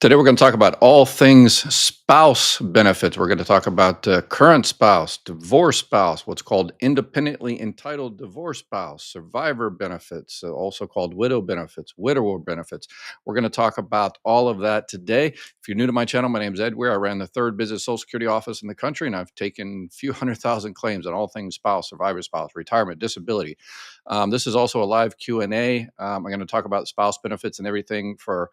Today, we're going to talk about all things spouse benefits. We're going to talk about current spouse, divorce spouse, what's called independently entitled divorce spouse, survivor benefits, also called widow benefits, widower benefits. We're going to talk about all of that today. If you're new to my channel, my name is Ed Weir. I ran the third business Social Security office in the country, and I've taken a few 100,000 claims on all things spouse, survivor spouse, retirement, disability. This is also a live Q&A. I'm going to talk about spouse benefits and everything for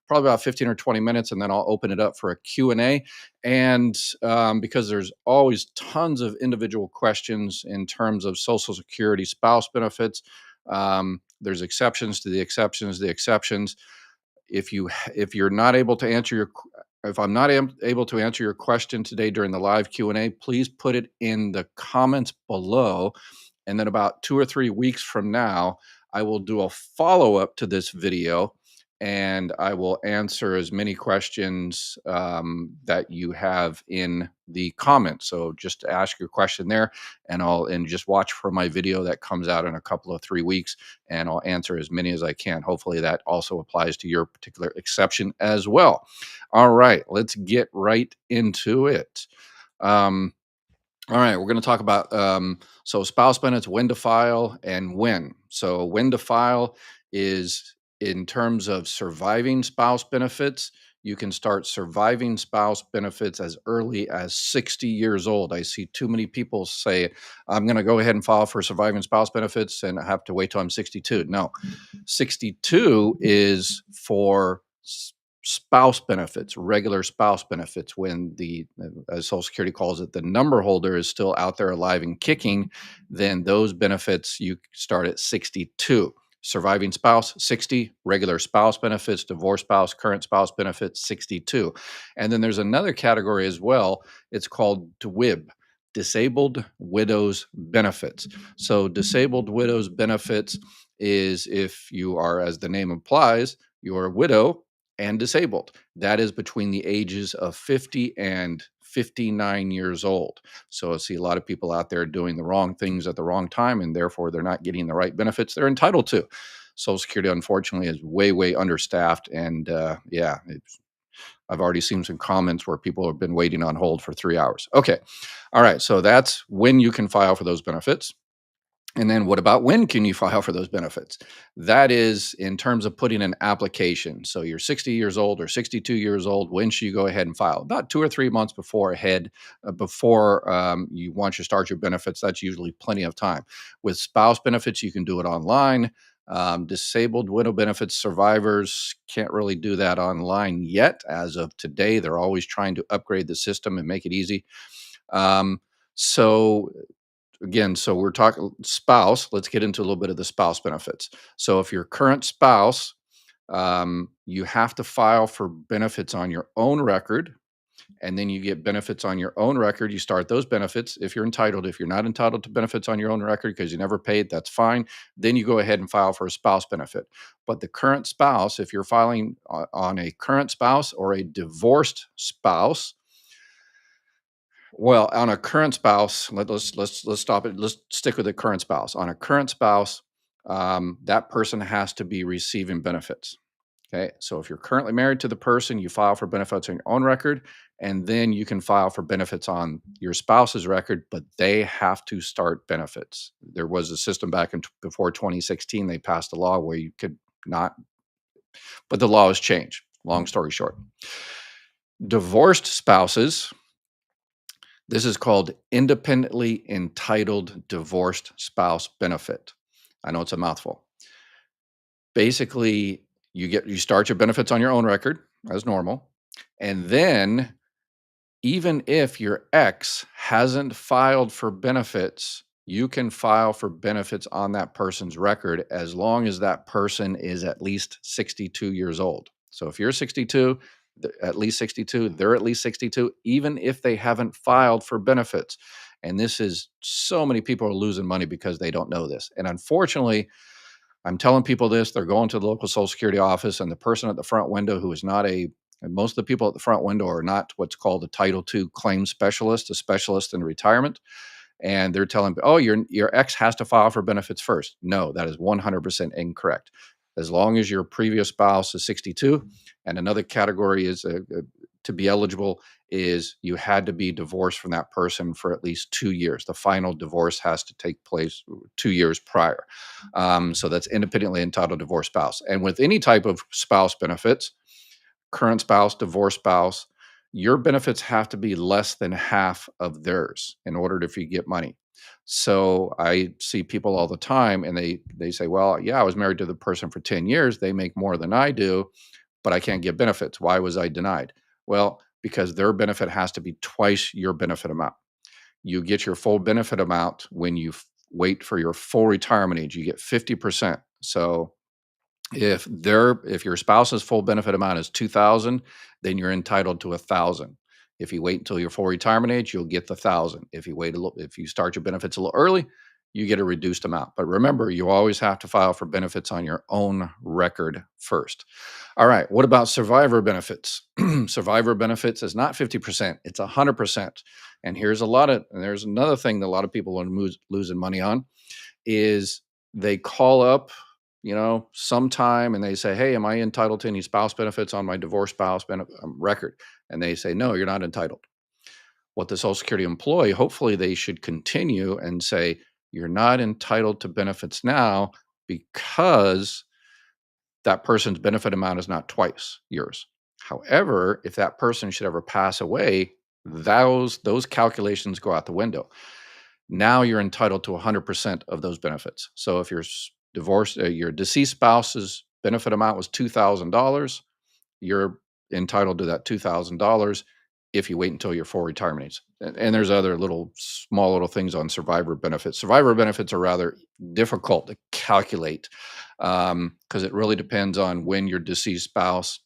probably about 15 or 20 minutes, and then I'll open it up for a Q&A. And because there's always tons of individual questions in terms of Social Security spouse benefits, there's exceptions to the exceptions, the exceptions. If you're not able to answer if I'm not able to answer your question today during the live Q&A, please put it in the comments below. And then about 2 or 3 weeks from now, I will do a follow-up to this video, and I will answer as many questions that you have in the comments. So just ask your question there, and just watch for my video that comes out in a couple of 3 weeks, and I'll answer as many as I can. Hopefully that also applies to your particular exception as well. All right, let's get right into it. All right, we're going to talk about so spouse benefits, when to file and when. So when to file is in terms of surviving spouse benefits. You can start surviving spouse benefits as early as 60 years old. I see too many people say, I'm going to go ahead and file for surviving spouse benefits and I have to wait till I'm 62. No, 62 is for spouse benefits, regular spouse benefits, when as Social Security calls it, the number holder is still out there alive and kicking. Then those benefits you start at 62. Surviving spouse, 60. Regular spouse benefits, divorce spouse, current spouse benefits, 62. And then there's another category as well. It's called DWIB, disabled widows benefits. So disabled widows benefits is if you are, as the name implies, you're a widow and disabled. That is between the ages of 50 and 59 years old. So I see a lot of people out there doing the wrong things at the wrong time, and therefore they're not getting the right benefits they're entitled to. Social Security, unfortunately, is way, way understaffed. And I've already seen some comments where people have been waiting on hold for 3 hours. Okay. All right. So that's when you can file for those benefits. And then what about when can you file for those benefits? That is in terms of putting an application. So you're 60 years old or 62 years old. When should you go ahead and file? About 2 or 3 months before you want to start your benefits. That's usually plenty of time. With spouse benefits, you can do it online. Disabled widow benefits, survivors can't really do that online yet. As of today, they're always trying to upgrade the system and make it easy. So again, so we're talking spouse. Let's get into a little bit of the spouse benefits. So if your current spouse, you have to file for benefits on your own record, and then you get benefits on your own record. You start those benefits if you're entitled. If you're not entitled to benefits on your own record because you never paid, that's fine. Then you go ahead and file for a spouse benefit. But the current spouse, if you're filing on a current spouse or a divorced spouse, well, on a current spouse, let's stop it. Let's stick with the current spouse. On a current spouse, that person has to be receiving benefits. Okay, so if you're currently married to the person, you file for benefits on your own record, and then you can file for benefits on your spouse's record, but they have to start benefits. There was a system back before 2016. They passed a law where you could not, but the law has changed. Long story short, divorced spouses. This is called independently entitled divorced spouse benefit. I know it's a mouthful. Basically, you start your benefits on your own record as normal. And then even if your ex hasn't filed for benefits, you can file for benefits on that person's record as long as that person is at least 62 years old. So if you're 62, at least 62, they're at least 62, even if they haven't filed for benefits. And this is, so many people are losing money because they don't know this. And unfortunately, I'm telling people this, they're going to the local Social Security office, and the person at the front window who is not and most of the people at the front window are not what's called a Title II claim specialist, a specialist in retirement. And they're telling, oh, your ex has to file for benefits first. No, that is 100% incorrect. as long as your previous spouse is 62. And another category is to be eligible is you had to be divorced from that person for at least 2 years. The final divorce has to take place 2 years prior. So that's independently entitled divorce spouse. And with any type of spouse benefits, current spouse, divorced spouse, your benefits have to be less than half of theirs in order to you get money. So I see people all the time and they say, well, yeah, I was married to the person for 10 years. They make more than I do, but I can't get benefits. Why was I denied? Well, because their benefit has to be twice your benefit amount. You get your full benefit amount when you wait for your full retirement age. You get 50%. So if your spouse's full benefit amount is 2,000, then you're entitled to 1,000. If you wait until your full retirement age, you'll get the 1,000. If you start your benefits a little early, you get a reduced amount. But remember, you always have to file for benefits on your own record first. All right, what about survivor benefits? Survivor benefits is not 50%, it's 100%. And there's another thing that a lot of people are losing money on is they call up, sometime and they say, hey, am I entitled to any spouse benefits on my divorced spouse record? And they say, no, you're not entitled. What the Social Security employee, hopefully they should continue and say, you're not entitled to benefits now because that person's benefit amount is not twice yours. However, if that person should ever pass away, those calculations go out the window. Now you're entitled to 100% of those benefits. So if your deceased spouse's benefit amount was $2,000, you're entitled to that $2,000 if you wait until your full retirement age. And there's other small little things on survivor benefits. Survivor benefits are rather difficult to calculate because it really depends on when your deceased spouse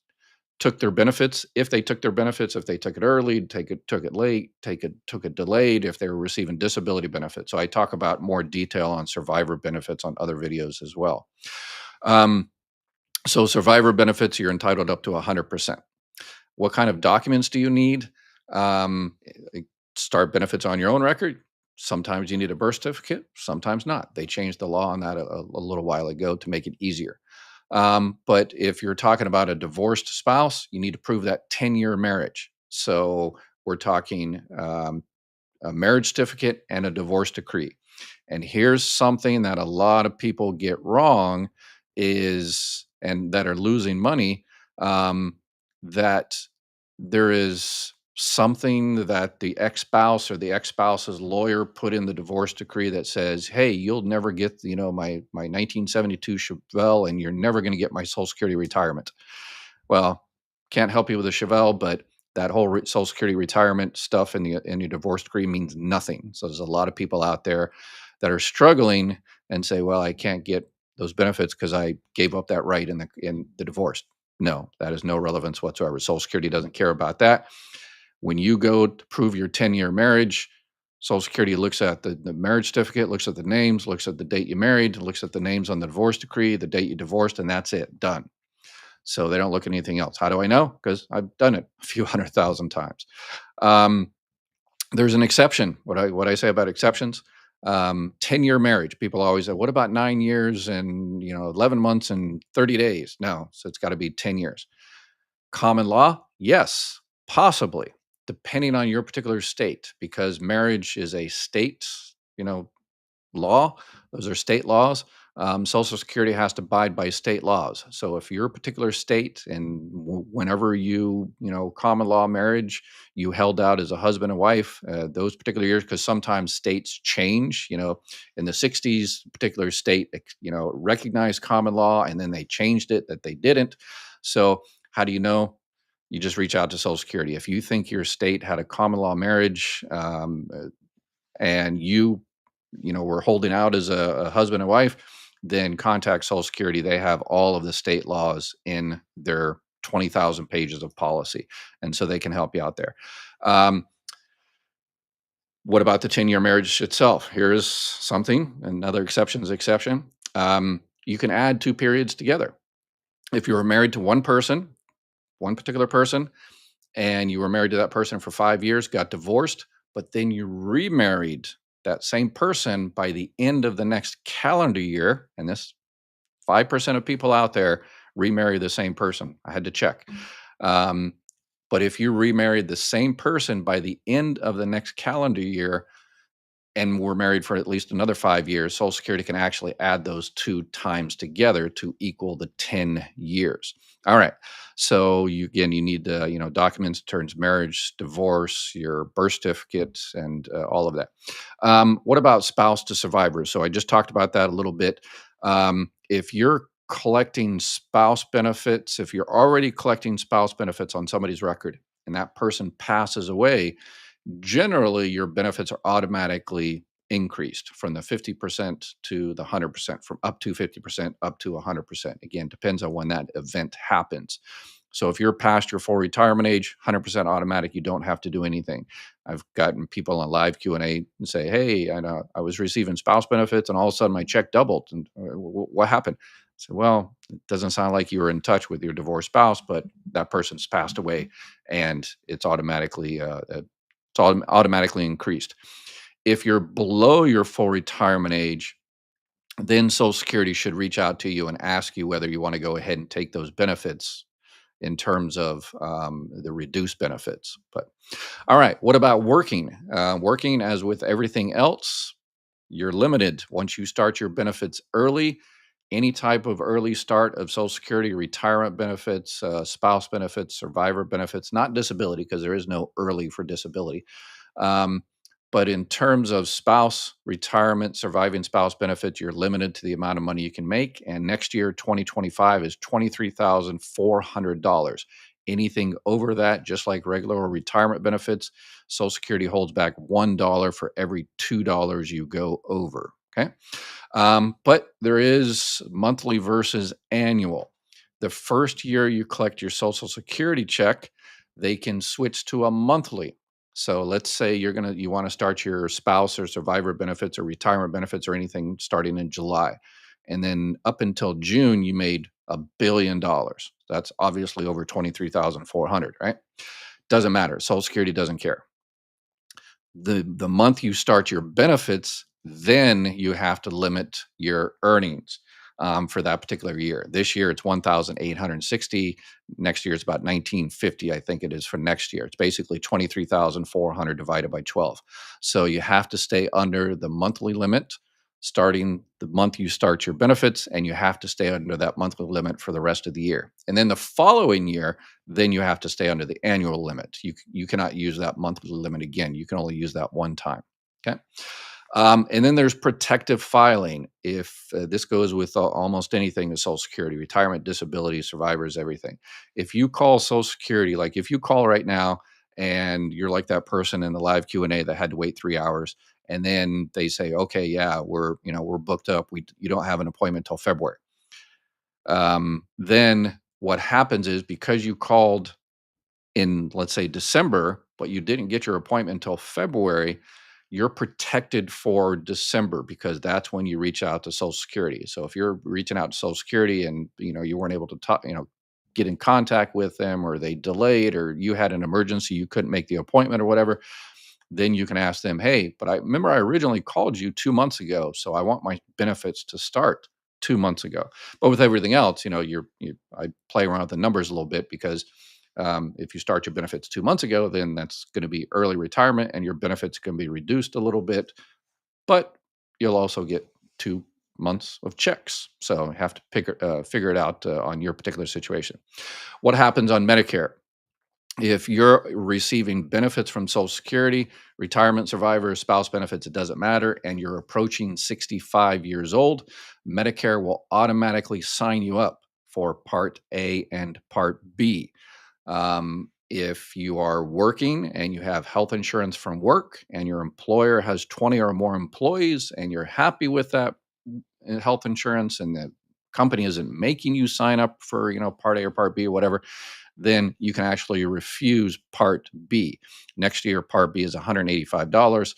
took their benefits. If they took their benefits, if they took it early, took it late, took it delayed, if they were receiving disability benefits. So I talk about more detail on survivor benefits on other videos as well. So survivor benefits, you're entitled up to 100%. What kind of documents do you need? Start benefits on your own record. Sometimes you need a birth certificate, sometimes not. They changed the law on that a little while ago to make it easier. But if you're talking about a divorced spouse, you need to prove that 10-year marriage. So we're talking a marriage certificate and a divorce decree. And here's something that a lot of people get wrong and that are losing money, that there is something that the ex-spouse or the ex-spouse's lawyer put in the divorce decree that says, hey, you'll never get, my 1972 Chevelle, and you're never going to get my Social Security retirement. Well, can't help you with a Chevelle, but that whole Social Security retirement stuff in your divorce decree means nothing. So there's a lot of people out there that are struggling and say, well, I can't get those benefits because I gave up that right in the divorce. No, that has no relevance whatsoever. Social Security doesn't care about that. When you go to prove your 10-year marriage, Social Security looks at the marriage certificate, looks at the names, looks at the date you married, looks at the names on the divorce decree, the date you divorced, and that's it, done. So they don't look at anything else. How do I know? Because I've done it a few 100,000 times. There's an exception. What I say about exceptions, 10-year marriage. People always say, what about 9 years and 11 months and 30 days? No, so it's got to be 10 years. Common law? Yes, possibly, depending on your particular state, because marriage is a state, law. Those are state laws. Social Security has to abide by state laws. So if your particular state and whenever common law marriage, you held out as a husband and wife, those particular years, because sometimes states change, in the 60s, particular state, recognized common law and then they changed it that they didn't. So how do you know? You just reach out to Social Security. If you think your state had a common law marriage and were holding out as a husband and wife, then contact Social Security. They have all of the state laws in their 20,000 pages of policy. And so they can help you out there. What about the 10-year marriage itself? Here's something, another exception. You can add two periods together. If you were married to one particular person, and you were married to that person for 5 years, got divorced, but then you remarried that same person by the end of the next calendar year, and this 5% of people out there remarry the same person. I had to check. Um, but if you remarried the same person by the end of the next calendar year, and were married for at least another 5 years, Social Security can actually add those 2 times together to equal the 10 years. All right. So you need, documents, terms, marriage, divorce, your birth certificate, and all of that. What about spouse to survivors? So I just talked about that a little bit. If you're collecting spouse benefits, if you're already collecting spouse benefits on somebody's record and that person passes away, generally your benefits are automatically increased from the 50% to the 100%, from up to 50% up to 100%. Again, depends on when that event happens. So if you're past your full retirement age, 100% automatic, you don't have to do anything. I've gotten people on live Q&A and say, hey, I was receiving spouse benefits and all of a sudden my check doubled. And what happened? I said, well, it doesn't sound like you were in touch with your divorced spouse, but that person's passed away and it's automatically increased. If you're below your full retirement age, then Social Security should reach out to you and ask you whether you want to go ahead and take those benefits in terms of the reduced benefits. But all right, what about working? Working, as with everything else, you're limited. Once you start your benefits early, any type of early start of Social Security, retirement benefits, spouse benefits, survivor benefits, not disability, because there is no early for disability. Um, but in terms of spouse retirement, surviving spouse benefits, you're limited to the amount of money you can make. And next year, 2025, is $23,400. Anything over that, just like regular retirement benefits, Social Security holds back $1 for every $2 you go over. Okay. But there is monthly versus annual. The first year you collect your Social Security check, they can switch to a monthly. So let's say you want to start your spouse or survivor benefits or retirement benefits or anything starting in July. And then up until June, you made $1 billion. That's obviously over 23,400, right? Doesn't matter. Social Security doesn't care. The month you start your benefits, then you have to limit your earnings for that particular year. This year it's 1,860. Next year it's about 1,950, I think it is for next year. It's basically 23,400 divided by 12. So you have to stay under the monthly limit starting the month you start your benefits, and you have to stay under that monthly limit for the rest of the year. And then the following year, then you have to stay under the annual limit. You cannot use that monthly limit again. You can only use that one time. Okay. And then there's protective filing. If this goes with almost anything in Social Security, retirement, disability, survivors, everything. If you call Social Security, like if you call right now and you're like that person in the live Q&A that had to wait 3 hours, and then they say, okay, yeah, we're booked up. You don't have an appointment till February. Then what happens is, because you called in, let's say, December, but you didn't get your appointment until February, you're protected for December because that's when you reach out to Social Security. So if you're reaching out to Social Security and you weren't able to talk, get in contact with them, or they delayed, or you had an emergency, you couldn't make the appointment or whatever, then you can ask them, hey, but I remember I originally called you 2 months ago, so I want my benefits to start 2 months ago. But with everything else, I play around with the numbers a little bit because if you start your benefits 2 months ago, then that's going to be early retirement and your benefits can be reduced a little bit, but you'll also get 2 months of checks. So you have to figure it out on your particular situation. What happens on Medicare? If you're receiving benefits from Social Security, retirement, survivor, spouse benefits, it doesn't matter, and you're approaching 65 years old, Medicare will automatically sign you up for Part A and Part B. If you are working and you have health insurance from work and your employer has 20 or more employees and you're happy with that health insurance and the company isn't making you sign up for, Part A or Part B or whatever, then you can actually refuse Part B. Next year, Part B is $185.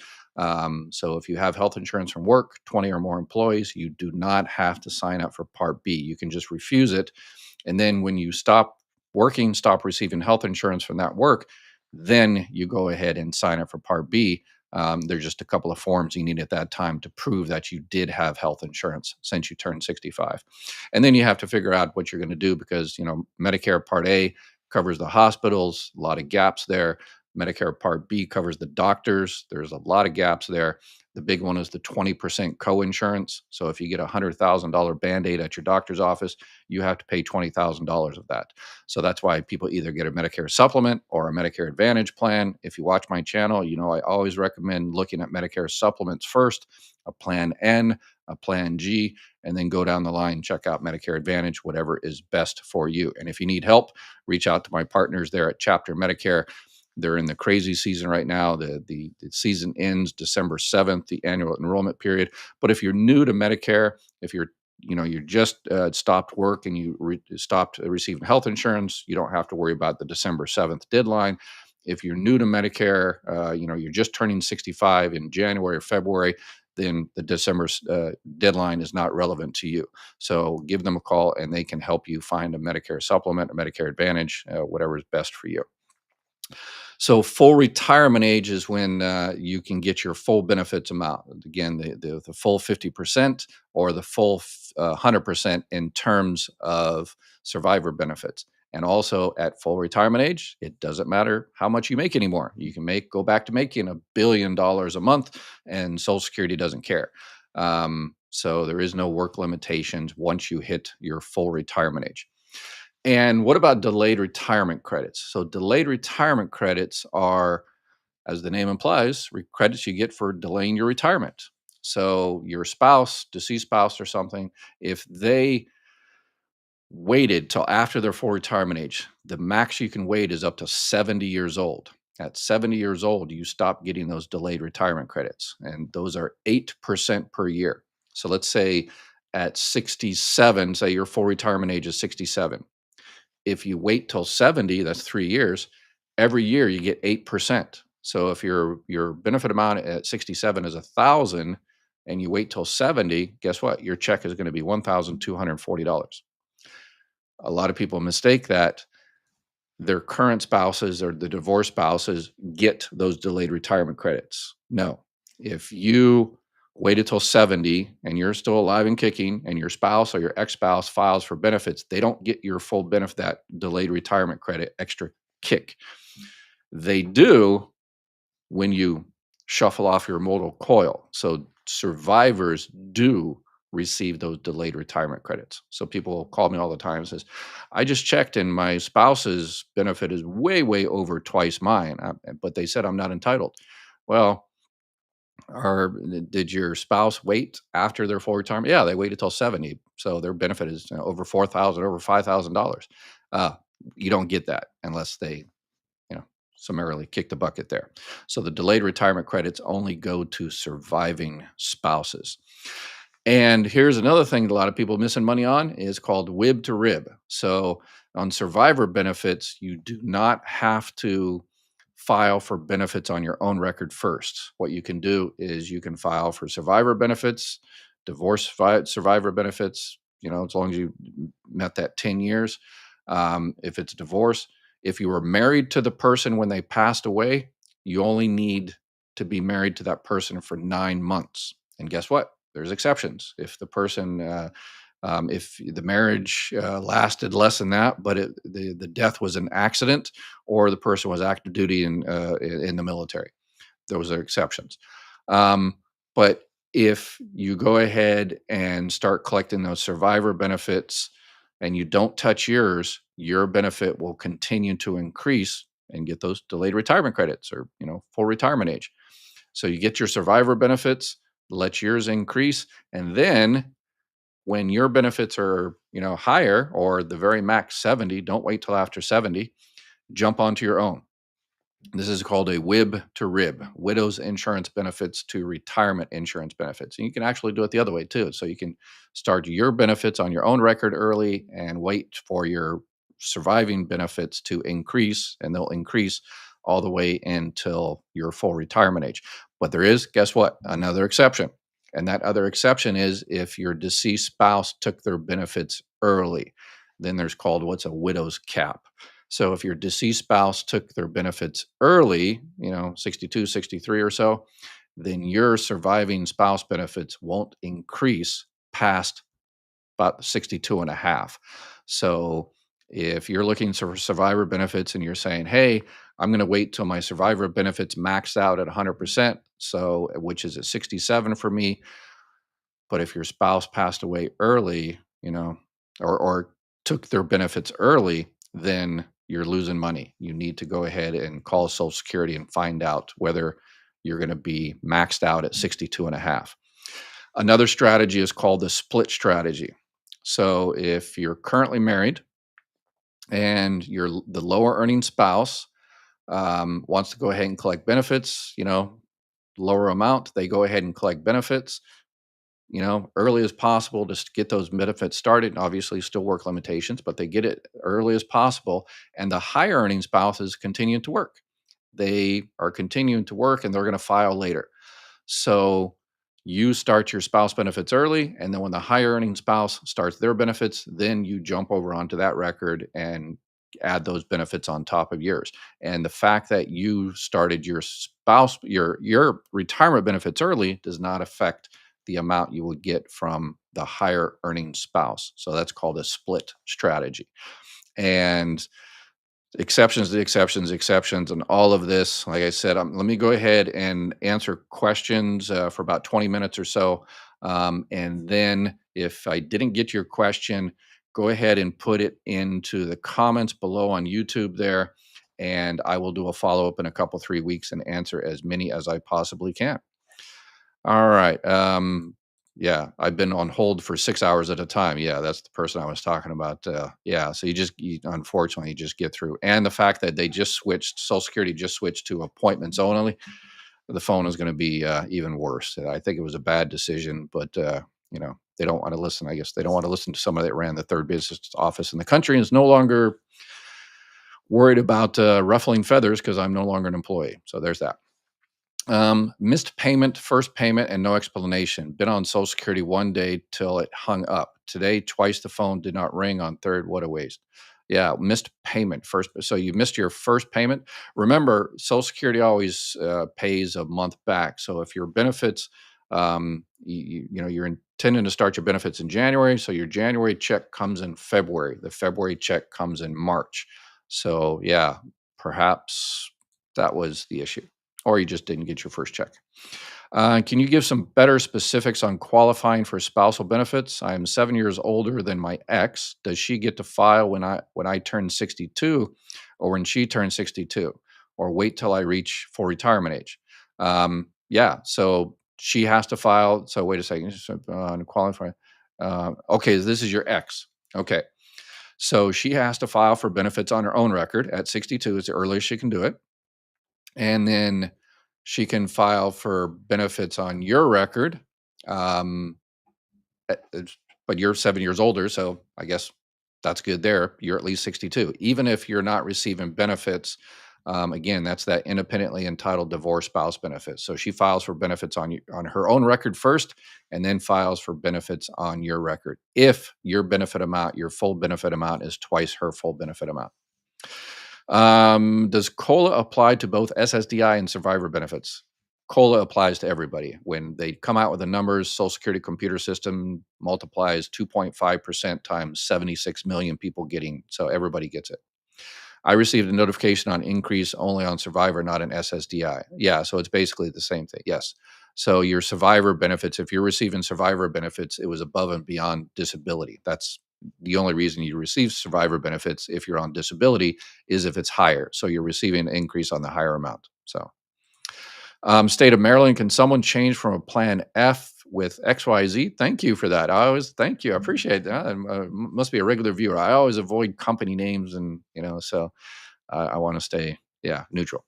So if you have health insurance from work, 20 or more employees, you do not have to sign up for Part B. You can just refuse it. And then when you stop working, stop receiving health insurance from that work, then you go ahead and sign up for Part B. There's just a couple of forms you need at that time to prove that you did have health insurance since you turned 65. And then you have to figure out what you're going to do because, Medicare Part A covers the hospitals, a lot of gaps there. Medicare Part B covers the doctors. There's a lot of gaps there. The big one is the 20% co-insurance. So if you get a $100,000 Band-Aid at your doctor's office, you have to pay $20,000 of that. So that's why people either get a Medicare supplement or a Medicare Advantage plan. If you watch my channel, I always recommend looking at Medicare supplements first, a Plan N, a Plan G, and then go down the line, check out Medicare Advantage, whatever is best for you. And if you need help, reach out to my partners there at Chapter Medicare. They're in the crazy season right now. The season ends December 7th, the annual enrollment period. But if you're new to Medicare, if you're just stopped work and you stopped receiving health insurance, you don't have to worry about the December 7th deadline. If you're new to Medicare, you're just turning 65 in January or February, then the December deadline is not relevant to you. So give them a call and they can help you find a Medicare supplement, a Medicare Advantage, whatever is best for you. So full retirement age is when you can get your full benefits amount. Again, the full 50% or the full 100% in terms of survivor benefits. And also at full retirement age, it doesn't matter how much you make anymore. You can go back to making $1 billion a month, and Social Security doesn't care. So there is no work limitations once you hit your full retirement age. And what about delayed retirement credits? So delayed retirement credits are, as the name implies, credits you get for delaying your retirement. So your spouse, deceased spouse or something, if they waited till after their full retirement age, the max you can wait is up to 70 years old. At 70 years old, you stop getting those delayed retirement credits, and those are 8% per year. So let's say at 67, say your full retirement age is 67. If you wait till 70, that's 3 years, every year you get 8%. So if your benefit amount at 67 is 1,000 and you wait till 70, guess what? Your check is going to be $1,240. A lot of people mistake that their current spouses or the divorced spouses get those delayed retirement credits. No. If you waited till 70 and you're still alive and kicking and your spouse or your ex-spouse files for benefits, they don't get your full benefit, that delayed retirement credit extra kick. They do when you shuffle off your mortal coil. So survivors do receive those delayed retirement credits. So people call me all the time and says, I just checked and my spouse's benefit is way, way over twice mine, but they said I'm not entitled. Well, did your spouse wait after their full retirement? Yeah, they waited till 70. So their benefit is over $4,000, over $5,000. Uh, you don't get that unless they summarily kick the bucket there. So the delayed retirement credits only go to surviving spouses. And here's another thing a lot of people missing money on is called WIB to RIB. So on survivor benefits, you do not have to file for benefits on your own record first. What you can do is you can file for survivor benefits, survivor benefits, as long as you met that 10 years. If it's divorce, if you were married to the person when they passed away, you only need to be married to that person for 9 months. And guess what? There's exceptions. If the person, if the marriage lasted less than that, but the death was an accident, or the person was active duty in the military, those are exceptions. But if you go ahead and start collecting those survivor benefits and you don't touch yours, your benefit will continue to increase and get those delayed retirement credits or, full retirement age. So you get your survivor benefits, let yours increase. And then when your benefits are, higher or the very max 70, don't wait till after 70, jump onto your own. This is called a WIB to RIB, widow's insurance benefits to retirement insurance benefits. And you can actually do it the other way too. So you can start your benefits on your own record early and wait for your surviving benefits to increase, and they'll increase all the way until your full retirement age. But there is, guess what? Another exception. And that other exception is if your deceased spouse took their benefits early, then there's called what's a widow's cap. So if your deceased spouse took their benefits early, 62, 63 or so, then your surviving spouse benefits won't increase past about 62 and a half. So if you're looking for survivor benefits and you're saying, hey, I'm going to wait till my survivor benefits max out at 100%, so which is at 67 for me. But if your spouse passed away early, or took their benefits early, then you're losing money. You need to go ahead and call Social Security and find out whether you're going to be maxed out at 62 and a half. Another strategy is called the split strategy. So if you're currently married and the lower earning spouse wants to go ahead and collect benefits, lower amount, they go ahead and collect benefits, early as possible, just to get those benefits started. Obviously, still work limitations, but they get it early as possible. And the higher earning spouses continue to work. They are continuing to work and they're going to file later. So you start your spouse benefits early, and then when the higher earning spouse starts their benefits, then you jump over onto that record and add those benefits on top of yours. And the fact that you started your retirement benefits early does not affect the amount you will get from the higher earning spouse. So that's called a split strategy. And exceptions to exceptions, and all of this. Like I said, let me go ahead and answer questions for about 20 minutes or so. And then if I didn't get your question, go ahead and put it into the comments below on YouTube there. And I will do a follow up in a couple, 3 weeks and answer as many as I possibly can. All right. Yeah, I've been on hold for 6 hours at a time. Yeah, that's the person I was talking about. Yeah, so unfortunately, you just get through. And the fact that Social Security just switched to appointments only, the phone is going to be even worse. I think it was a bad decision, but they don't want to listen. I guess they don't want to listen to somebody that ran the third business office in the country and is no longer worried about ruffling feathers because I'm no longer an employee. So there's that. Missed payment, first payment, and no explanation. Been on Social Security one day till it hung up. Today, twice the phone did not ring on third. What a waste. Yeah, missed payment first. So you missed your first payment. Remember, Social Security always pays a month back. So if your benefits, you're intending to start your benefits in January, so your January check comes in February. The February check comes in March. So yeah, perhaps that was the issue, or you just didn't get your first check. Can you give some better specifics on qualifying for spousal benefits? I am 7 years older than my ex. Does she get to file when I turn 62, or when she turns 62, or wait till I reach full retirement age? Yeah, so she has to file. So wait a second. Qualify. Okay, this is your ex. Okay, so she has to file for benefits on her own record at 62 is the earliest she can do it. And then she can file for benefits on your record. Um, but you're 7 years older, so I guess that's good there. You're at least 62. Even if you're not receiving benefits, again, that's that independently entitled divorce spouse benefit. So she files for benefits on her own record first, and then files for benefits on your record. If your full benefit amount is twice her full benefit amount. Does COLA apply to both SSDI and survivor benefits? COLA applies to everybody. When they come out with the numbers, Social Security computer system multiplies 2.5% times 76 million people getting, so everybody gets it. I received a notification on increase only on survivor, not an SSDI. Yeah, so it's basically the same thing. Yes. So your survivor benefits, if you're receiving survivor benefits, it was above and beyond disability. That's the only reason you receive survivor benefits if you're on disability is if it's higher. So you're receiving an increase on the higher amount. So, state of Maryland, can someone change from a plan F with XYZ? Thank you for that. Thank you. I appreciate that. Must be a regular viewer. I always avoid company names, and so I want to stay, yeah, neutral.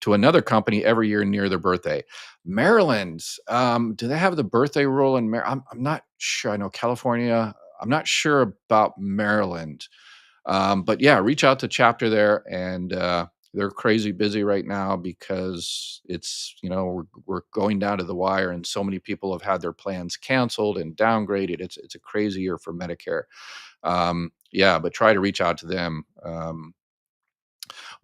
To another company every year near their birthday. Maryland, do they have the birthday rule in Maryland? I'm not sure. I know California. I'm not sure about Maryland. But yeah, reach out to chapter there, and they're crazy busy right now because it's we're going down to the wire, and so many people have had their plans canceled and downgraded. It's a crazy year for Medicare. Yeah, but try to reach out to them.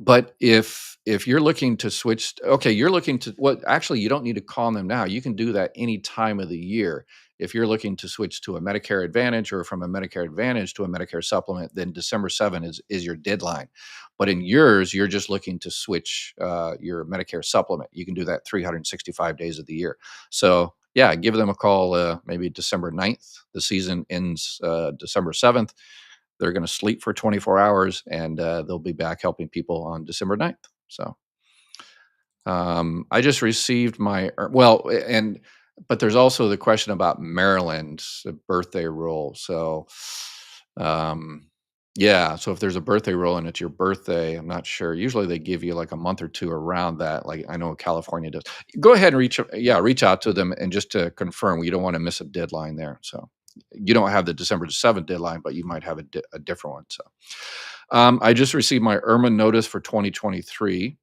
But if you're looking to switch, okay, you're looking to what, actually, you don't need to call them now. You can do that any time of the year. If you're looking to switch to a Medicare Advantage or from a Medicare Advantage to a Medicare supplement, then December 7 is your deadline. But in yours, you're just looking to switch your Medicare supplement. You can do that 365 days of the year. So yeah, give them a call maybe December 9th. The season ends December 7th. They're going to sleep for 24 hours, and they'll be back helping people on December 9th. So I just received my, well, and but there's also the question about Maryland's birthday rule. So um, yeah, so if there's a birthday rule and it's your birthday, I'm not sure. Usually they give you like a month or two around that. Like I know California does. Go ahead and reach out to them and just to confirm. You don't want to miss a deadline there. So you don't have the December 7th deadline, but you might have a different one. So I just received my IRMA notice for 2023.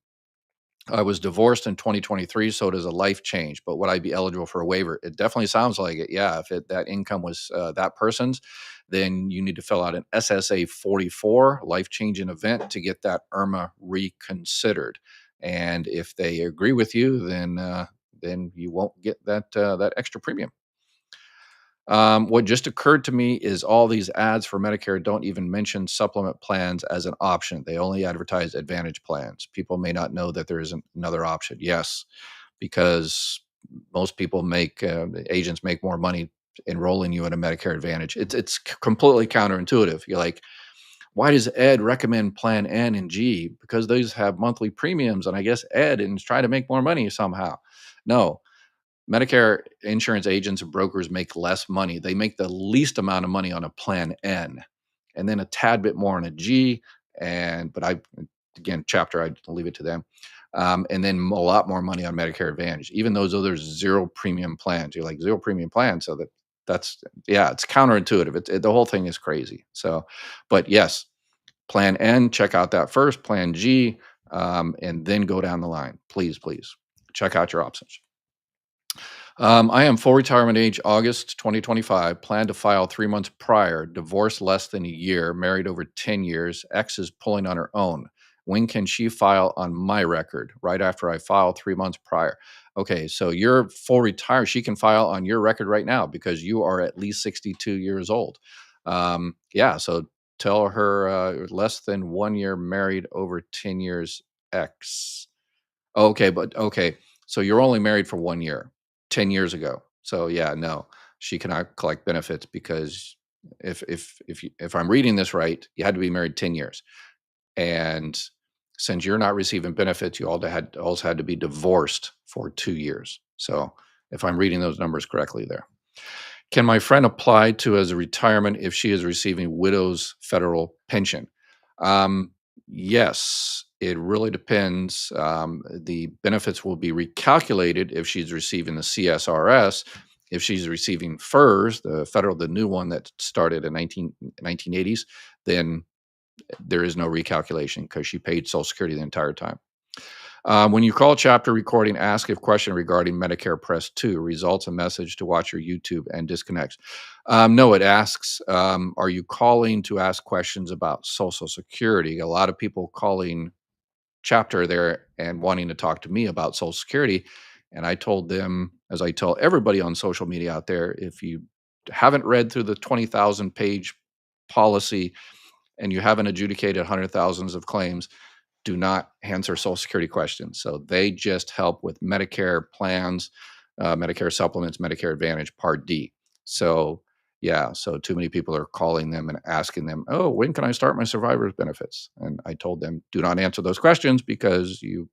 I was divorced in 2023, so it is a life change. But would I be eligible for a waiver? It definitely sounds like it. Yeah, if that income was that person's, then you need to fill out an SSA 44 life changing event to get that IRMA reconsidered. And if they agree with you, then you won't get that extra premium. What just occurred to me is all these ads for Medicare don't even mention supplement plans as an option. They only advertise Advantage plans. People may not know that there is another option. Yes, because most people agents make more money enrolling you in a Medicare Advantage. It's completely counterintuitive. You're like, why does Ed recommend Plan N and G? Because those have monthly premiums, and I guess Ed is trying to make more money somehow. No, Medicare insurance agents and brokers make less money. They make the least amount of money on a plan N, and then a tad bit more on a G. But again, chapter, I leave it to them. And then a lot more money on Medicare Advantage, even those other zero premium plans. You're like, zero premium plan, so that's yeah, it's counterintuitive. The whole thing is crazy. So, but yes, Plan N, check out that first. Plan G, and then go down the line. Please check out your options. I am full retirement age, August 2025. Plan to file 3 months prior. Divorced less than a year. Married over 10 years. Ex is pulling on her own. When can she file on my record? Right after I file 3 months prior. Okay, so you're full retired. She can file on your record right now because you are at least 62 years old. Yeah, so tell her less than 1 year, married over 10 years, ex. Okay, but okay. So you're only married for 1 year, 10 years ago. So yeah, no, she cannot collect benefits because if I'm reading this right, you had to be married 10 years. And since you're not receiving benefits, you also had to be divorced for 2 years. So if I'm reading those numbers correctly there. Can my friend apply to as a retirement if she is receiving widow's federal pension? Um, yes, it really depends. The benefits will be recalculated if she's receiving the CSRS. If she's receiving FERS, the new one that started in 1980s, then there is no recalculation because she paid Social Security the entire time. When you call chapter recording, ask a question regarding Medicare, press 2, results a message to watch your YouTube and disconnects. No, it asks, are you calling to ask questions about Social Security? A lot of people calling chapter there and wanting to talk to me about Social Security. And I told them, as I tell everybody on social media out there, if you haven't read through the 20,000 page policy and you haven't adjudicated hundred thousands of claims, do not answer Social Security questions. So they just help with Medicare plans, Medicare supplements, Medicare Advantage, Part D. So yeah, so too many people are calling them and asking them, "Oh, when can I start my survivor's benefits?" And I told them, "Do not answer those questions because you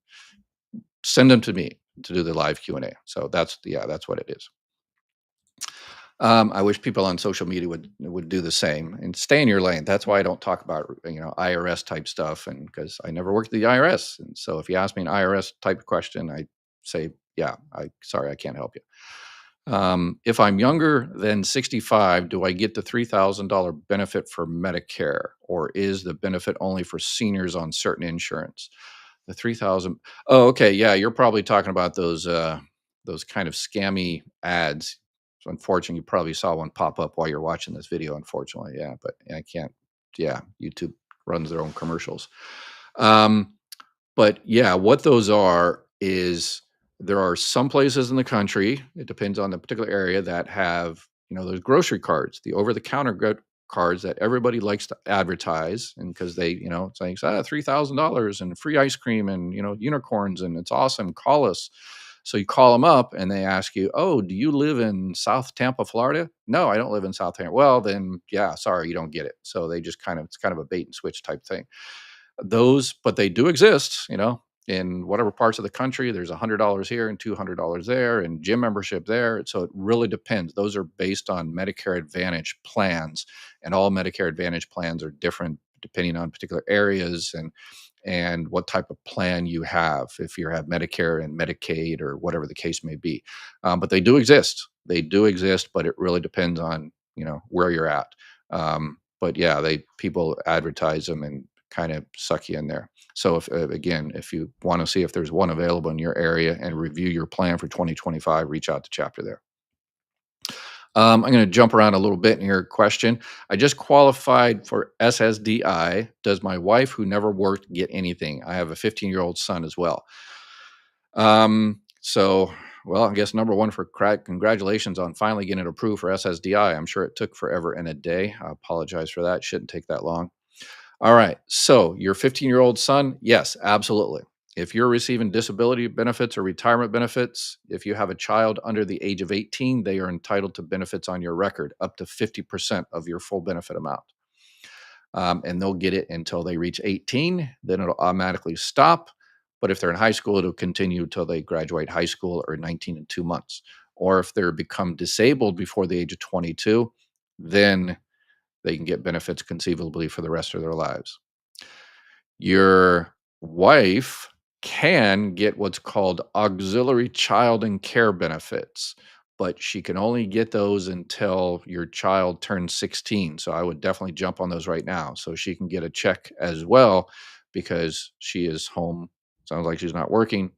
send them to me to do the live Q&A." So that's what it is. I wish people on social media would do the same and stay in your lane. That's why I don't talk about IRS type stuff, and because I never worked at the IRS. And so if you ask me an IRS type question, I say, yeah, sorry, I can't help you. If I'm younger than 65, do I get the $3,000 benefit for Medicare, or is the benefit only for seniors on certain insurance? The 3,000. Oh, okay. Yeah, you're probably talking about those kind of scammy ads. So unfortunately, you probably saw one pop up while you're watching this video, unfortunately. Yeah, but I can't. Yeah, YouTube runs their own commercials. Um, But yeah, what those are is there are some places in the country, it depends on the particular area, that have, those grocery cards, the over-the-counter cards that everybody likes to advertise, and because they, it's like, $3,000 and free ice cream and, unicorns, and it's awesome. Call us. So you call them up and they ask you, "Oh, do you live in South Tampa, Florida?" "No, I don't live in South Tampa." "Well, then, yeah, sorry, you don't get it." So they just it's kind of a bait and switch type thing. But they do exist, in whatever parts of the country. There's $100 here and $200 there, and gym membership there. So it really depends. Those are based on Medicare Advantage plans, and all Medicare Advantage plans are different depending on particular areas and what type of plan you have. If you have Medicare and Medicaid or whatever the case may be, but they do exist. They do exist, but it really depends on where you're at. But yeah, they people advertise them and kind of suck you in there. So if again, if you want to see if there's one available in your area and review your plan for 2025, reach out to chapter there. I'm going to jump around a little bit in your question. I just qualified for SSDI. Does my wife, who never worked, get anything? I have a 15-year-old son as well. So, well, I guess number one for congratulations on finally getting it approved for SSDI. I'm sure it took forever and a day. I apologize for that. Shouldn't take that long. All right. So, your 15-year-old son, yes, absolutely. If you're receiving disability benefits or retirement benefits, if you have a child under the age of 18, they are entitled to benefits on your record, up to 50% of your full benefit amount. And they'll get it until they reach 18. Then it'll automatically stop. But if they're in high school, it'll continue until they graduate high school or 19 and 2 months. Or if they're become disabled before the age of 22, then they can get benefits conceivably for the rest of their lives. Your wife can get what's called auxiliary child and care benefits, but she can only get those until your child turns 16. So I would definitely jump on those right now. So she can get a check as well because she is home. Sounds like she's not working.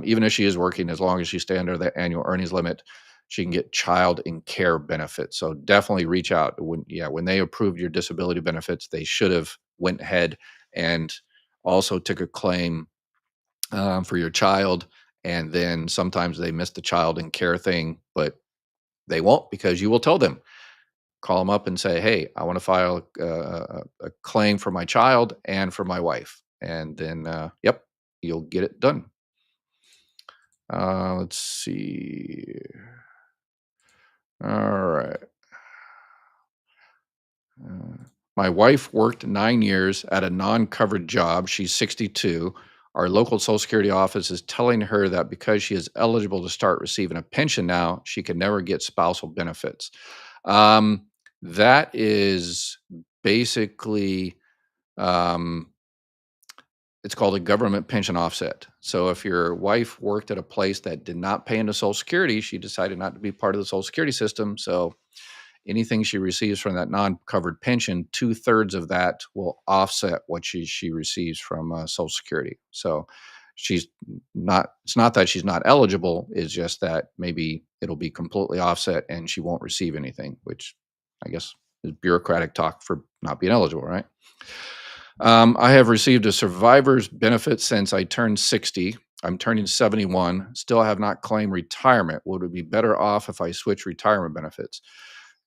Even if she is working, as long as she stays under the annual earnings limit, she can get child and care benefits. So definitely reach out. When they approved your disability benefits, they should have went ahead and also took a claim for your child. And then sometimes they miss the child and care thing, but they won't because you will tell them. Call them up and say, "Hey, I want to file a claim for my child and for my wife." And then, yep, you'll get it done. Let's see. All right. Uh, my wife worked 9 years at a non covered job. She's 62. Our local Social Security office is telling her that because she is eligible to start receiving a pension now, she can never get spousal benefits. Um, that is basically, um, it's called a government pension offset. So if your wife worked at a place that did not pay into Social Security, she decided not to be part of the Social Security system. So anything she receives from that non-covered pension, two-thirds of that will offset what she receives from Social Security. So she's not. It's not that she's not eligible. It's just that maybe it'll be completely offset and she won't receive anything, which I guess is bureaucratic talk for not being eligible, right? I have received a survivor's benefit since I turned 60. I'm turning 71. Still have not claimed retirement. Would it be better off if I switch retirement benefits?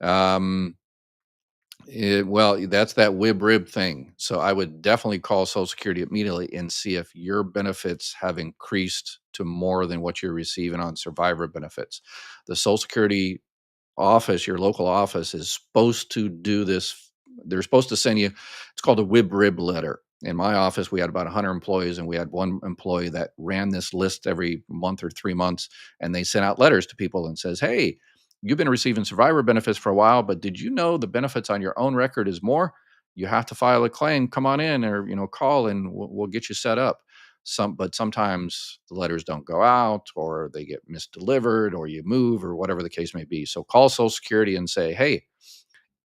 Um, well, that's that WIB rib thing. So I would definitely call Social Security immediately and see if your benefits have increased to more than what you're receiving on survivor benefits. The Social Security office, your local office, is supposed to do this. They're supposed to send you, it's called a WIB rib letter. In my office, we had about 100 employees, and we had one employee that ran this list every month or 3 months, and they sent out letters to people and says, "Hey, you've been receiving survivor benefits for a while, but did you know the benefits on your own record is more? You have to file a claim. Come on in, or call, and we'll get you set up." But sometimes the letters don't go out, or they get misdelivered, or you move, or whatever the case may be. So call Social Security and say, "Hey,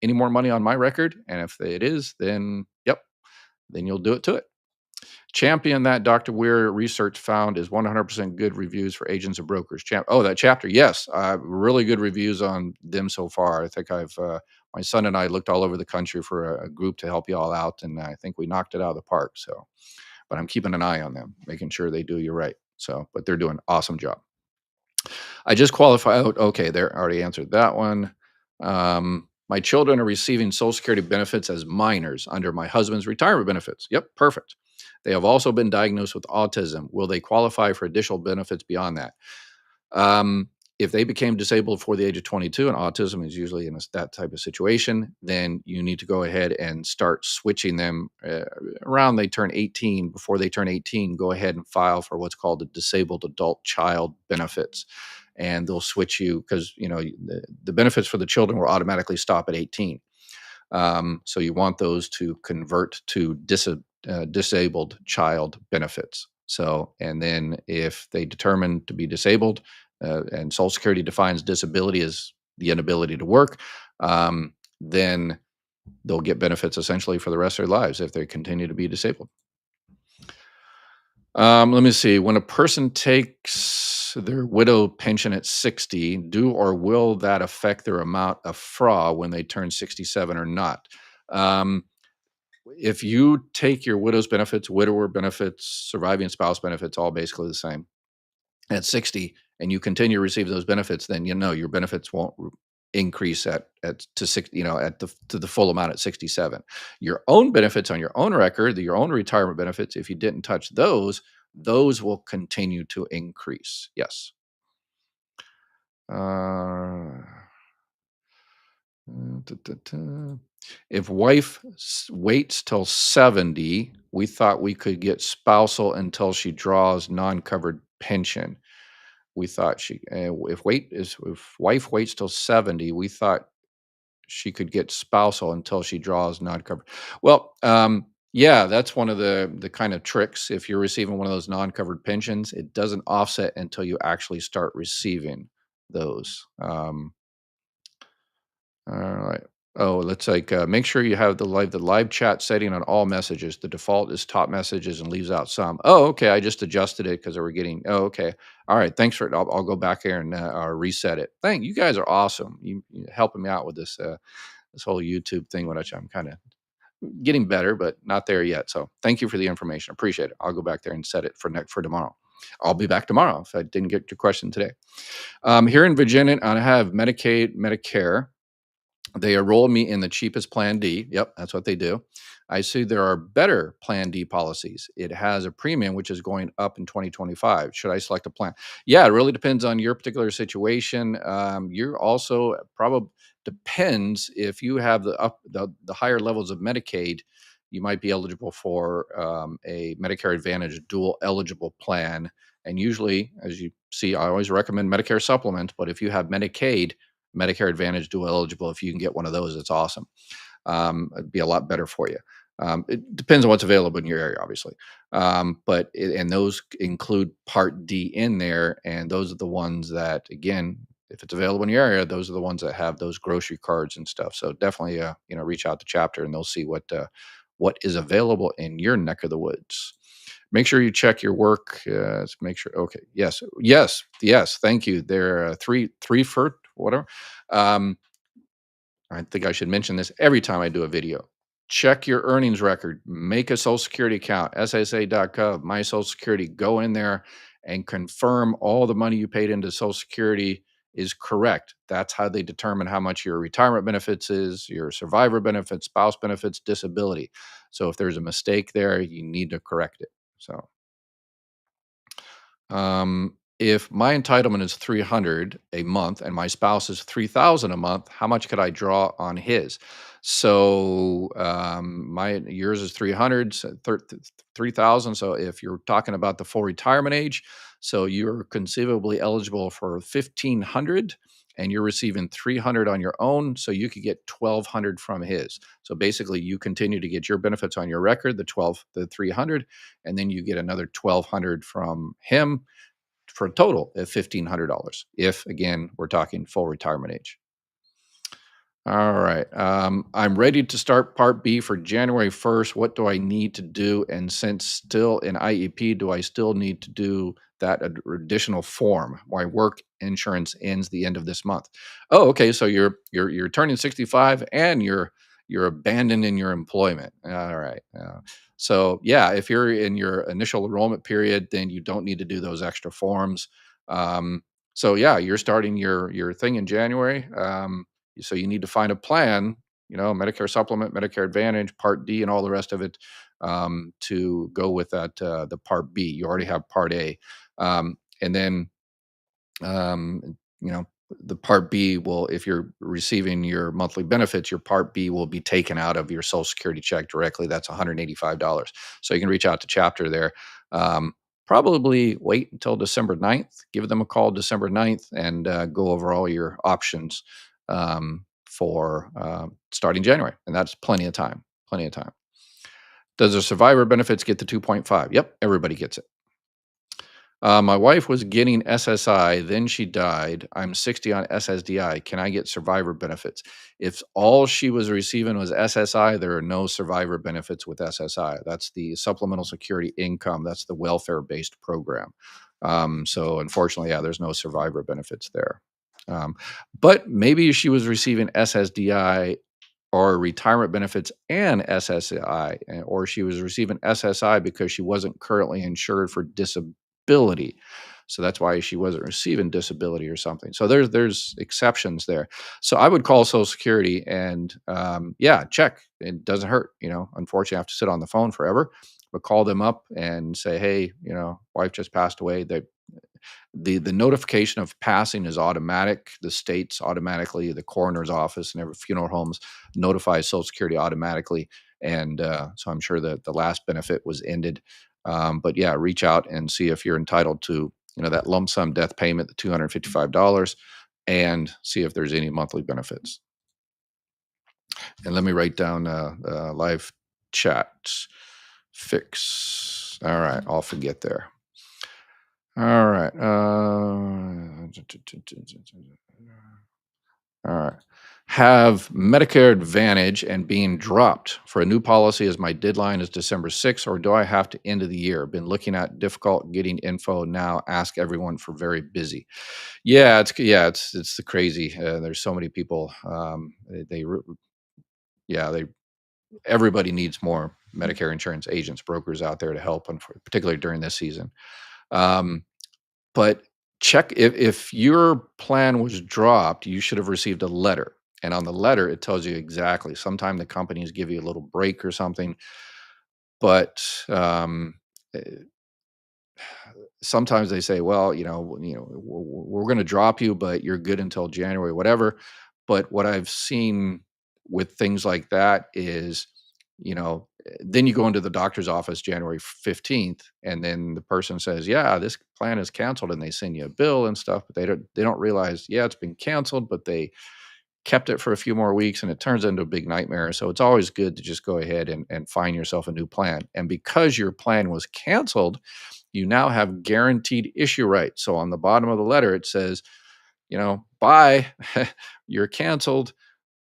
any more money on my record?" And if it is, then yep, then you'll do it to it. Champion that Dr. Weir research found is 100% good reviews for agents and brokers. That chapter, yes, really good reviews on them so far. I think my son and I looked all over the country for a group to help you all out, and I think we knocked it out of the park. So but I'm keeping an eye on them, making sure they do you right. So, but they're doing an awesome job. I just qualify out. Okay, they already answered that one. My children are receiving Social Security benefits as minors under my husband's retirement benefits. Yep, perfect. They have also been diagnosed with autism. Will they qualify for additional benefits beyond that? Um, if they became disabled before the age of 22, and autism is usually in that type of situation, then you need to go ahead and start switching them around they turn 18. Before they turn 18, go ahead and file for what's called the disabled adult child benefits. And they'll switch you because, the benefits for the children will automatically stop at 18. So you want those to convert to disabled child benefits. So, and then if they determine to be disabled, and Social Security defines disability as the inability to work, then they'll get benefits essentially for the rest of their lives if they continue to be disabled. Let me see. When a person takes their widow pension at 60, do or will that affect their amount of FRA when they turn 67 or not? Um, if you take your widow's benefits, widower benefits, surviving spouse benefits, all basically the same at 60, and you continue to receive those benefits, then your benefits won't increase at to 60, at the to the full amount at 67. Your own benefits on your own record, your own retirement benefits, if you didn't touch those will continue to increase. Yes. Uh, da, da, da. If wife waits till 70, we thought we could get spousal until she draws non-covered pension. We thought if wife waits till 70, we thought she could get spousal until she draws non-covered. Well, yeah, that's one of the kind of tricks. If you're receiving one of those non-covered pensions, it doesn't offset until you actually start receiving those. All right. Oh, let's make sure you have the live chat setting on all messages. The default is top messages and leaves out some. Oh, okay. I just adjusted it because we're getting. Oh, okay. All right. Thanks for it. I'll go back here and reset it. Thank you. Guys are awesome. You helping me out with this whole YouTube thing, which I'm kind of getting better, but not there yet. So thank you for the information. Appreciate it. I'll go back there and set it for tomorrow. I'll be back tomorrow if I didn't get your question today. Here in Virginia, I have Medicaid, Medicare. They enroll me in the cheapest Plan D. Yep, that's what they do. I see there are better Plan D policies. It has a premium which is going up in 2025. Should I select a plan? Yeah, it really depends on your particular situation. You're also probably depends if you have the higher levels of Medicaid, you might be eligible for a Medicare Advantage dual eligible plan. And usually, as you see, I always recommend Medicare supplement. But if you have Medicaid, Medicare Advantage dual eligible. If you can get one of those, it's awesome. It'd be a lot better for you. It depends on what's available in your area, obviously. And those include Part D in there, and those are the ones that, again, if it's available in your area, those are the ones that have those grocery cards and stuff. So definitely, reach out to Chapter, and they'll see what is available in your neck of the woods. Make sure you check your work. Make sure. Okay. Yes. Yes. Yes. Thank you. There are three for whatever. Um, I think I should mention this every time I do a video. Check your earnings record. Make a Social Security account. SSA.gov. My Social Security. Go in there and confirm all the money you paid into Social Security is correct. That's how they determine how much your retirement benefits is, your survivor benefits, spouse benefits, disability. So if there's a mistake there, you need to correct it. So, if my entitlement is 300 a month and my spouse is 3,000 a month, how much could I draw on his? So, my yours is 300, so 3,000. So if you're talking about the full retirement age, so you're conceivably eligible for 1,500 and you're receiving 300 on your own, so you could get 1,200 from his. So basically you continue to get your benefits on your record, the 300, and then you get another 1,200 from him for a total of $1,500. If again, we're talking full retirement age. All right. I'm ready to start Part B for January 1st. What do I need to do? And since still in IEP, do I still need to do that additional form? My work insurance ends the end of this month. Oh, okay. So you're turning 65 and you're abandoned in your employment. All right. So yeah, if you're in your initial enrollment period, then you don't need to do those extra forms. Um, so yeah, you're starting your thing in January. So you need to find a plan, Medicare supplement, Medicare Advantage, Part D, and all the rest of it, to go with that, the Part B. You already have Part A, and then you know, the Part B will, if you're receiving your monthly benefits, your Part B will be taken out of your Social Security check directly. That's $185. So you can reach out to Chapter there. Um, Probably wait until December 9th. Give them a call December 9th and go over all your options, for starting January. And that's plenty of time. Plenty of time. Does the survivor benefits get the 2.5? Yep, everybody gets it. My wife was getting SSI, then she died. I'm 60 on SSDI. Can I get survivor benefits? If all she was receiving was SSI, there are no survivor benefits with SSI. That's the supplemental security income. That's the welfare based program. So, unfortunately, yeah, there's no survivor benefits there. Um, but maybe she was receiving SSDI or retirement benefits and SSI, or she was receiving SSI because she wasn't currently insured for disability. So that's why she wasn't receiving disability or something. So there's exceptions there. So I would call Social Security and yeah, check. It doesn't hurt. Unfortunately, I have to sit on the phone forever, but call them up and say, hey, wife just passed away. The notification of passing is automatic. The states automatically, the coroner's office and every funeral homes notifies Social Security automatically, and so I'm sure that the last benefit was ended. But yeah, reach out and see if you're entitled to that lump sum death payment, the $255, and see if there's any monthly benefits. And let me write down live chat fix. All right, I'll forget there. All right. All right. Have Medicare Advantage and being dropped for a new policy as my deadline is December 6th, or do I have to end of the year? Been looking at difficult getting info now. Ask everyone for very busy. Yeah, it's the crazy. There's so many people. Yeah, they everybody needs more Medicare insurance agents, brokers out there to help, and particularly during this season. Um, But check if your plan was dropped, you should have received a letter. And on the letter, it tells you exactly. Sometimes the companies give you a little break or something, but eh, sometimes they say, well, we're going to drop you, but you're good until January, whatever. But what I've seen with things like that is, then you go into the doctor's office January 15th, and then the person says, yeah, this plan is canceled, and they send you a bill and stuff, but they don't realize, yeah, it's been canceled, but they kept it for a few more weeks, and it turns into a big nightmare. So it's always good to just go ahead and find yourself a new plan. And because your plan was canceled, you now have guaranteed issue rights. So on the bottom of the letter, it says, bye, you're canceled,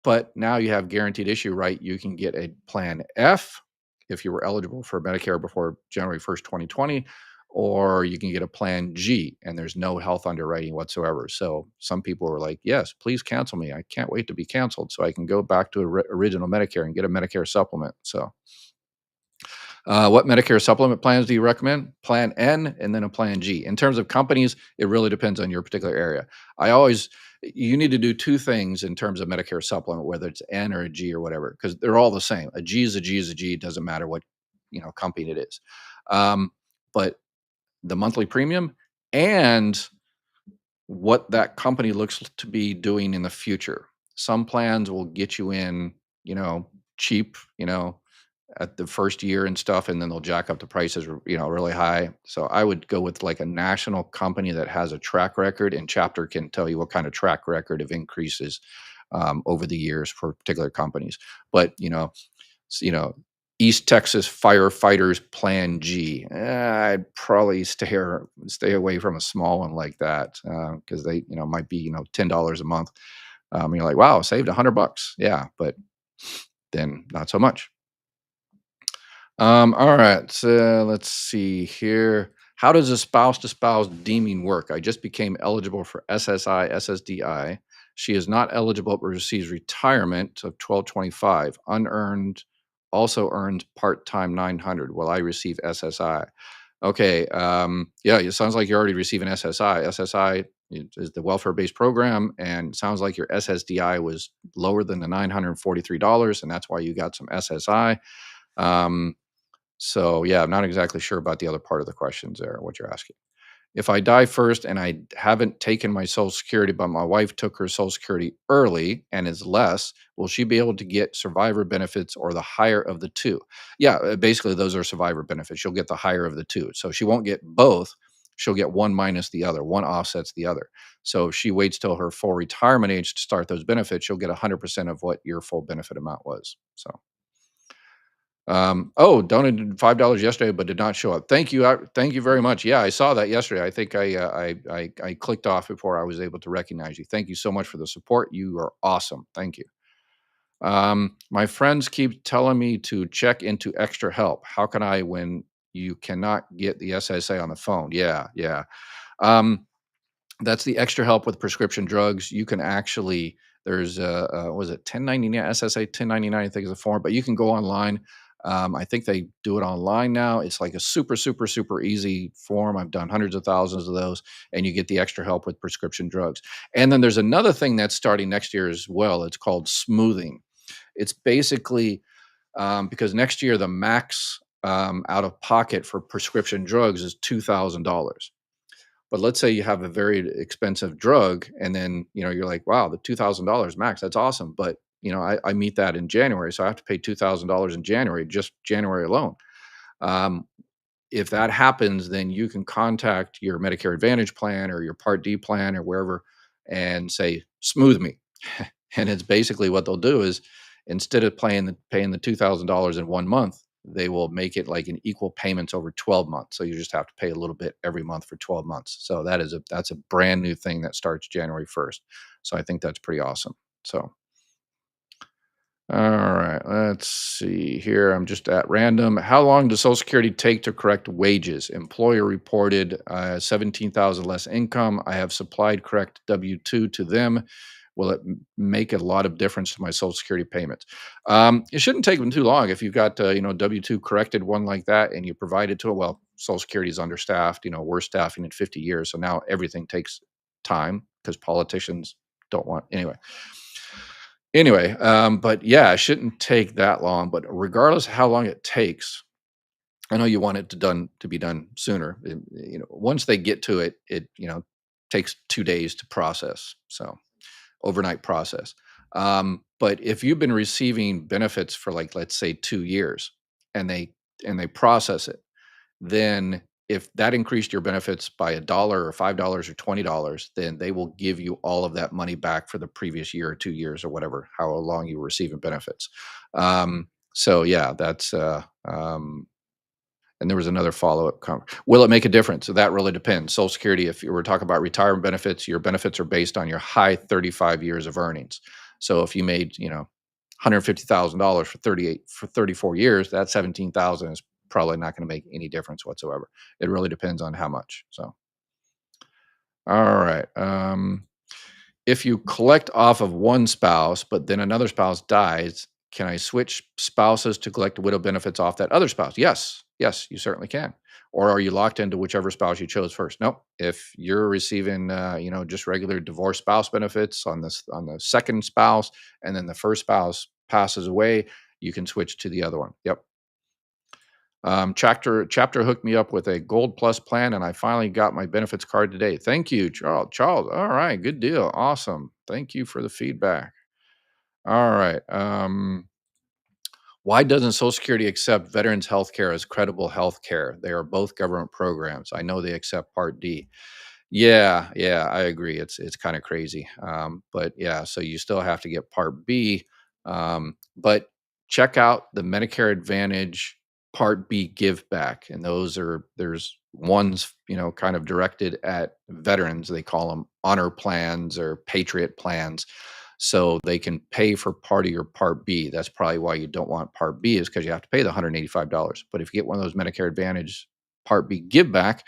but now you have guaranteed issue right. You can get a plan F if you were eligible for Medicare before January 1st, 2020, or you can get a plan G and there's no health underwriting whatsoever. So some people were like, yes, please cancel me. I can't wait to be canceled so I can go back to original Medicare and get a Medicare supplement. So what Medicare supplement plans do you recommend? Plan N and then a Plan G. In terms of companies, it really depends on your particular area. You need to do two things in terms of Medicare supplement, whether it's N or a G or whatever, because they're all the same. A G is a G is a G. It doesn't matter what company it is. But the monthly premium and what that company looks to be doing in the future. Some plans will get you in, cheap, at the first year and stuff, and then they'll jack up the prices, really high. So I would go with like a national company that has a track record, and Chapter can tell you what kind of track record of increases over the years for particular companies. But East Texas Firefighters Plan G. I'd probably stay away from a small one like that because they might be $10 a month. You're like, wow, saved $100. Yeah, but then not so much. All right. So let's see here. How does a spouse to spouse deeming work? I just became eligible for SSI, SSDI. She is not eligible but receives retirement of 1225. Unearned also earns part-time 900. Will I receive SSI? Okay, yeah, it sounds like you're already receiving SSI. SSI is the welfare-based program, and it sounds like your SSDI was lower than the $943, and that's why you got some SSI. Um, so yeah, I'm not exactly sure about the other part of the questions there, what you're asking. If I die first and I haven't taken my Social Security, but my wife took her Social Security early and is less, will she be able to get survivor benefits or the higher of the two? Yeah, basically, those are survivor benefits. She'll get the higher of the two. So she won't get both. She'll get one minus the other, one offsets the other. So if she waits till her full retirement age to start those benefits, she'll get 100% of what your full benefit amount was. So. Oh, donated $5 yesterday, but did not show up. Thank you. Thank you very much. Yeah, I saw that yesterday. I think I clicked off before I was able to recognize you. Thank you so much for the support. You are awesome. Thank you. My friends keep telling me to check into extra help. How can I when you cannot get the SSA on the phone? Yeah, yeah. Um, that's the extra help with prescription drugs. You can actually there's was it 1099 SSA 1099 I think is a form, but you can go online. I think they do it online now. It's like a super super super easy form. I've done hundreds of thousands of those, and you get the extra help with prescription drugs. And then there's another thing that's starting next year as well. It's called smoothing. It's basically because next year the max out of pocket for prescription drugs is $2,000. But let's say you have a very expensive drug and then, you're like, wow, the $2,000 max, that's awesome. But, I meet that in January. So I have to pay $2,000 in January, just January alone. Um, if that happens, then you can contact your Medicare Advantage plan or your Part D plan or wherever and say, smooth me. And it's basically what they'll do is instead of paying the $2,000 in 1 month, they will make it like an equal payments over 12 months. So you just have to pay a little bit every month for 12 months. So that's a brand new thing that starts January 1st. So I think that's pretty awesome. So all right, let's see here. I'm just at random. How long does Social Security take to correct wages? Employer reported 17,000 less income. I have supplied correct W-2 to them. Will it make a lot of difference to my Social Security payments? It shouldn't take them too long. If you've got W-2 corrected one like that and you provide it to it, well, Social Security is understaffed. We're staffing in 50 years, so now everything takes time because politicians don't want anyway. Anyway, but yeah, it shouldn't take that long, but regardless of how long it takes, I know you want it to be done sooner. Once they get to it, takes 2 days to process. So, overnight process. But if you've been receiving benefits for like, let's say 2 years and they process it, then if that increased your benefits by a dollar or $5 or $20, then they will give you all of that money back for the previous year or 2 years or whatever, how long you were receiving benefits. So yeah, that's and there was another follow-up will it make a difference? So that really depends. Social Security, if you were talking about retirement benefits, your benefits are based on your high 35 years of earnings. So if you made, $150,000 for 34 years, that 17,000 is probably not going to make any difference whatsoever. It really depends on how much. So, all right. If you collect off of one spouse, but then another spouse dies, can I switch spouses to collect widow benefits off that other spouse? Yes. Yes, you certainly can. Or are you locked into whichever spouse you chose first? Nope. If you're receiving, just regular divorce spouse benefits on the second spouse, and then the first spouse passes away, you can switch to the other one. Yep. Chapter hooked me up with a Gold Plus plan, and I finally got my benefits card today. Thank you, Charles. Charles, all right, good deal, awesome. Thank you for the feedback. All right. Why doesn't Social Security accept veterans health care as credible health care? They are both government programs. I know they accept Part D. Yeah, yeah, I agree. It's kind of crazy. But yeah, so you still have to get Part B. But check out the Medicare Advantage Part B give back. And there's ones, kind of directed at veterans. They call them honor plans or patriot plans. So they can pay for part of your Part B. That's probably why you don't want Part B is because you have to pay the $185. But if you get one of those Medicare Advantage Part B give back,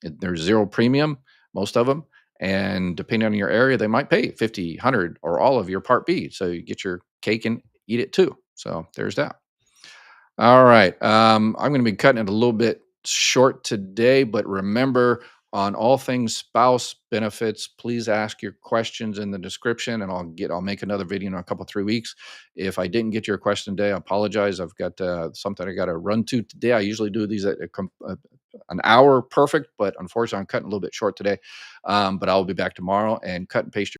there's zero premium, most of them, And depending on your area, they might pay 50, 100, or all of your Part B. So you get your cake and eat it too. So there's that. All right. I'm going to be cutting it a little bit short today, but remember, on all things spouse benefits, please ask your questions in the description, and I'll make another video in a couple 3 weeks. If I didn't get your question today, I apologize. I've got something I got to run to today. I usually do these at an hour perfect, but unfortunately, I'm cutting a little bit short today. But I'll be back tomorrow and cut and paste